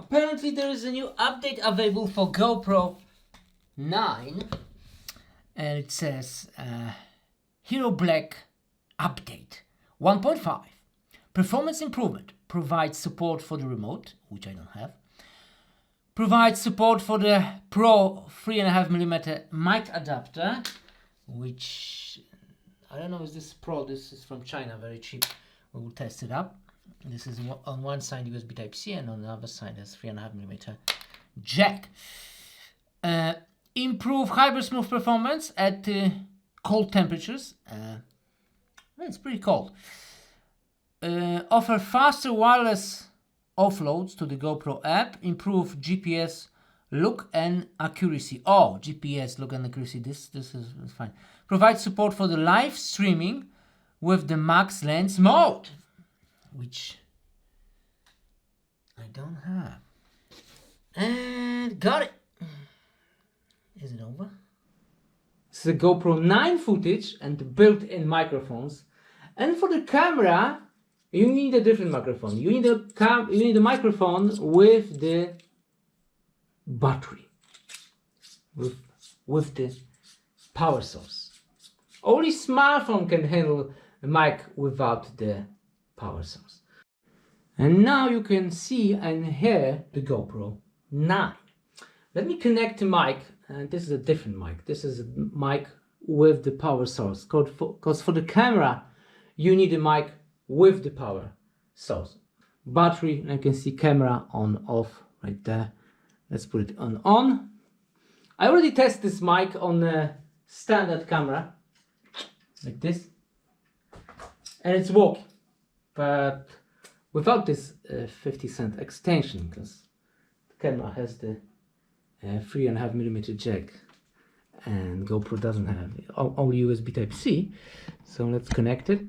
Apparently there is a new update available for GoPro 9 and it says Hero Black Update 1.5 Performance Improvement, provides support for the remote, which I don't have, provides support for the Pro 3.5mm mic adapter, which I don't know, is this Pro? This is from China, very cheap. We will test it up. This is on one side USB Type-C and on the other side has 3.5mm jack. Improve hyper smooth performance at cold temperatures. It's pretty cold. Offer faster wireless offloads to the GoPro app. Improve GPS look and accuracy. Oh, GPS look and accuracy. This is fine. Provide support for the live streaming with the max lens mode, which I don't have. And got it. Is it over? This is a GoPro 9 footage and built-in microphones. And for the camera, you need a different microphone. You need a microphone with the battery, with the power source. Only smartphone can handle a mic without the power source. And now you can see and hear the GoPro 9. Let me connect the mic. And this is a different mic. This is a mic with the power source. Because for the camera, you need a mic with the power source. Battery, and you can see camera on, off right there. Let's put it on. I already tested this mic on a standard camera, like this. And it's working. But without this 50-cent extension, because the camera has the 3.5mm jack and GoPro doesn't have it. Only USB Type-C. So let's connect it.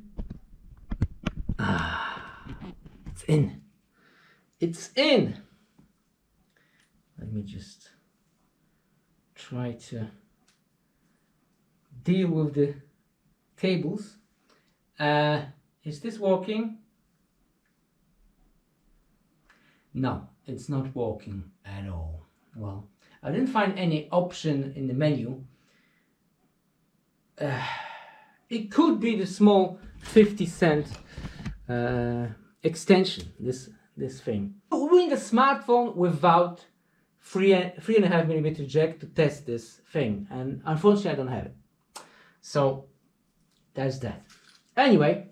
It's in. It's in. Let me just try to deal with the cables. Is this working? No, it's not working at all. Well, I didn't find any option in the menu. It could be the small 50-cent extension, this thing. We need a smartphone without 3.5mm jack to test this thing, and unfortunately I don't have it. So that's that. Anyway,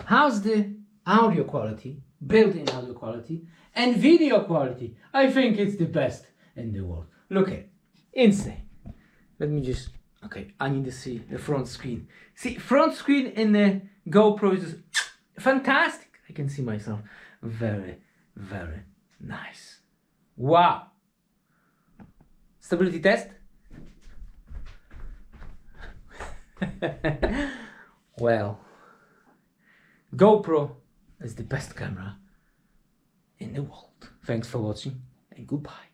how's the audio quality, built-in audio quality, and video quality? I think it's the best in the world. Look at it. Insane. Let me just, okay, I need to see the front screen. See, front screen in the GoPro is fantastic. I can see myself. Very, very nice. Wow. Stability test. Well, GoPro is the best camera in the world. Thanks for watching and goodbye.